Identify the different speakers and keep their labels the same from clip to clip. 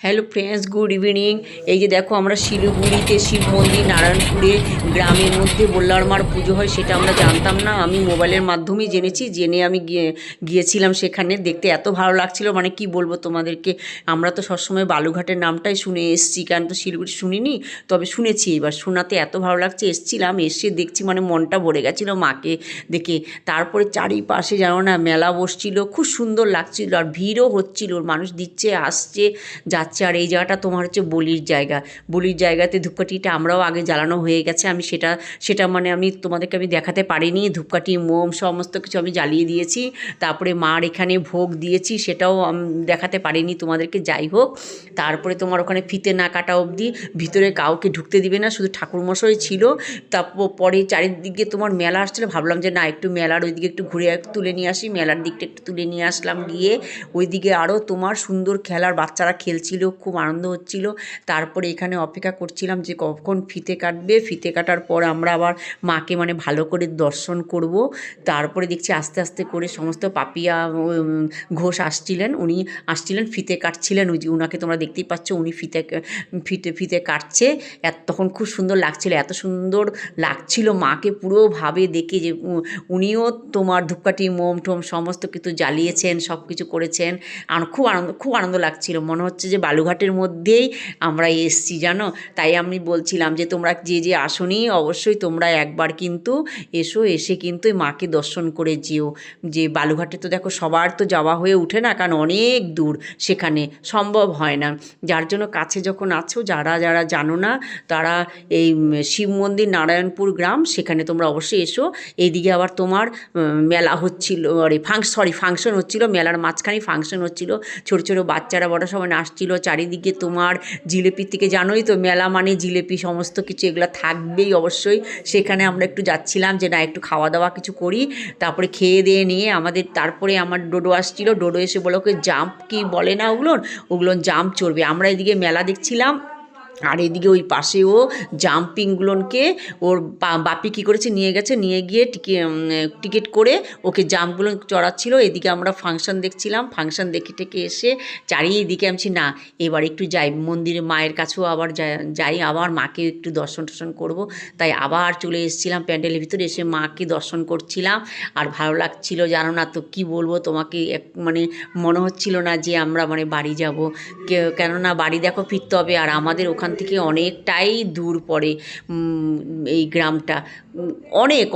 Speaker 1: Hello friends, good evening. এই যে দেখো, আমরা শিলিগুড়িতে শিব মন্দির, নারায়ণপুরে গ্রামের মধ্যে বল্লার মার পুজো হয়, সেটা আমরা জানতাম না। আমি মোবাইলের মাধ্যমেই জেনেছি, জেনে আমি গিয়েছিলাম সেখানে দেখতে। এত ভালো লাগছিল, মানে কি বলবো তোমাদেরকে। আমরা তো সবসময় বালুঘাটের নামটাই শুনে এসেছি, কারণ তো শিলিগুড়ি শুনিনি, তবে শুনেছি। এবার শোনাতে এত ভালো লাগছে, এসেছিলাম, এসে দেখছি মানে মনটা ভরে গেছিলো মাকে দেখে। তারপরে চারিপাশে জানো না মেলা বসছিল, খুব সুন্দর লাগছিল, আর ভিড়ও হচ্ছিল, মানুষ দিচ্ছে আসছে যাচ্ছে। আর এই জায়গাটা তোমার হচ্ছে বলির জায়গা। বলির জায়গাতে ধূপকাঠিটা আমরাও আগে জ্বালানো হয়ে গেছে। আমি সেটা সেটা মানে আমি তোমাদেরকে আমি দেখাতে পারিনি। ধূপকাঠি, মোম সমস্ত কিছু আমি জ্বালিয়ে দিয়েছি। তারপরে মার এখানে ভোগ দিয়েছি, সেটাও দেখাতে পারিনি তোমাদেরকে। যাই হোক, তারপরে তোমার ওখানে ফিতে না কাটা অবধি ভিতরে কাউকে ঢুকতে দিবে না, শুধু ঠাকুরমশাই ছিল। তারপরে চারিদিকে তোমার মেলা আসছিলো, ভাবলাম যে না, একটু মেলার ওইদিকে একটু ঘুরে তুলে নিয়ে আসি। মেলার দিকটা একটু তুলে নিয়ে আসলাম, গিয়ে ওইদিকে আরও তোমার সুন্দর খেলার বাচ্চারা খেলছিল, খুব আনন্দ হচ্ছিল। তারপরে এখানে অপেক্ষা করছিলাম যে কখন ফিতে কাটবে। ফিতে কাটার পর আমরা আবার মাকে মানে ভালো করে দর্শন করব। তারপরে দেখছি আস্তে আস্তে করে সমস্ত পাপিয়া ঘোষ আসছিলেন, উনি আসছিলেন, ফিতে কাটছিলেন। ওই যে উনাকে তোমরা দেখতেই পাচ্ছ, উনি ফিতে ফিতে ফিতে কাটছে। তখন খুব সুন্দর লাগছিল, এত সুন্দর লাগছিল মাকে পুরোভাবে দেখে, যে উনিও তোমার ধূপকাঠি, মোম টোম সমস্ত কিছু জ্বালিয়েছেন, সব কিছু করেছেন। আর খুব আনন্দ লাগছিল, মনে হচ্ছে যে বালুঘাটের মধ্যেই আমরা এসছি, জানো। তাই আমি বলছিলাম যে তোমরা যে আসনি, অবশ্যই তোমরা একবার কিন্তু এসো, এসে কিন্তু মাকে দর্শন করে যেও। যে বালুঘাটে তো দেখো সবার তো যাওয়া হয়ে ওঠে না, কারণ অনেক দূর, সেখানে সম্ভব হয় না। যার জন্য কাছে যখন আছো, যারা যারা জানো না, তারা এই শিব মন্দির, নারায়ণপুর গ্রাম, সেখানে তোমরা অবশ্যই এসো। এইদিকে আবার তোমার মেলা হচ্ছিল, ফাংশন হচ্ছিল, মেলার মাঝখানে ফাংশন হচ্ছিল। ছোটো ছোটো বাচ্চারা বড় সবাই নাচছিল। চারিদিকে তোমার জিলেপির থেকে, জানোই তো মেলা মানে জিলেপি সমস্ত কিছু, এগুলো থাকবেই অবশ্যই। সেখানে আমরা একটু যাচ্ছিলাম যে না, একটু খাওয়া দাওয়া কিছু করি। তারপরে খেয়ে দিয়ে নিয়ে তারপরে আমার ডোডো আসছিল। ডোডো এসে বলো, ওকে জাম্প কি বলে না, ওগুলো জাম্প চড়বে। আমরা এদিকে মেলা দেখছিলাম, আর এদিকে ওই পাশেও জাম্পিংগুলোকে ওর বাপি কী করেছে, নিয়ে গেছে, নিয়ে গিয়ে টিকিট করে ওকে জাম্পগুলো চড়াচ্ছিল। এদিকে আমরা ফাংশন দেখছিলাম। ফাংশন দেখে টেকে এসে চারিদিকে আমি না, এবার একটু যাই মন্দিরে, মায়ের কাছেও আবার যাই, আবার মাকে একটু দর্শন টর্শন করবো। তাই আবার চলে এসেছিলাম প্যান্ডেলের ভিতরে, এসে মাকে দর্শন করছিলাম। আর ভালো লাগছিল, জানো না তো কী বলবো তোমাকে, মানে মনে হচ্ছিল না যে আমরা মানে বাড়ি যাব। কেননা বাড়ি দেখো ফিরতে হবে, আর আমাদের ওখান থেকে অনেকটাই দূর পড়ে এই গ্রামটা,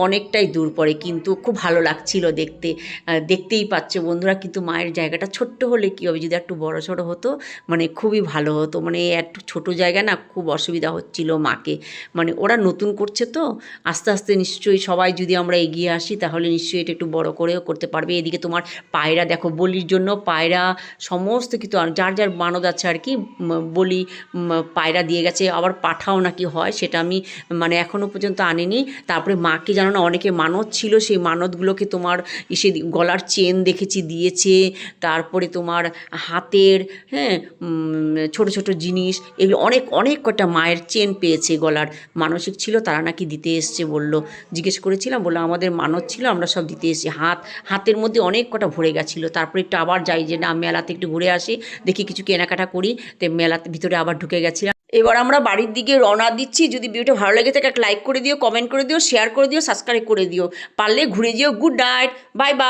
Speaker 1: অনেকটাই দূর পড়ে। কিন্তু খুব ভালো লাগছিল দেখতে। দেখতেই পাচ্ছ বন্ধুরা, কিন্তু মায়ের জায়গাটা ছোট্ট হলে কী হবে, যদি একটু বড় সড়ো হতো মানে খুবই ভালো হতো। মানে একটু ছোটো জায়গা না, খুব অসুবিধা হচ্ছিল মাকে। মানে ওরা নতুন করছে তো, আস্তে আস্তে নিশ্চয়ই সবাই যদি আমরা এগিয়ে আসি, তাহলে নিশ্চয়ই এটা একটু বড় করেও করতে পারবে। এদিকে তোমার পায়রা দেখো, বলির জন্য পায়রা সমস্ত কিছু, যার যার মানত আছে আর কি, বলি পায়রা দিয়ে গেছে। আবার পাঠাও নাকি হয়, সেটা আমি মানে এখনও পর্যন্ত আনিনি। তারপরে মাকে জানো না, অনেকে মানত ছিল, সেই মানতগুলোকে তোমার এসে গলার চেন দেখেছি দিয়েছে। তারপরে তোমার হাতের, হ্যাঁ, ছোট ছোট জিনিস, এগুলো অনেক কটা মায়ের চেন পেয়েছে গলার, মানসিক ছিল, তারা নাকি দিতে এসছে বললো। জিজ্ঞেস করেছিলাম, বললো আমাদের মানত ছিল, আমরা সব দিতে এসেছি। হাতের মধ্যে অনেক কটা ভরে গেছিলো। তারপরে একটু আবার যাই যে না, মেলাতে একটু ঘুরে আসি, দেখি কিছু কেনাকাটা করি। তো মেলাতে ভিতরে আবার ঢুকে গেছিলাম। এবার আমরা বাড়ির দিকে রওনা দিচ্ছি। যদি ভিডিওটা ভালো লাগে থাকে, লাইক করে দিও, কমেন্ট করে দিও, শেয়ার করে দিও, সাবস্ক্রাইব করে দিও, পারলে ঘুরে যেও। Good night, bye bye.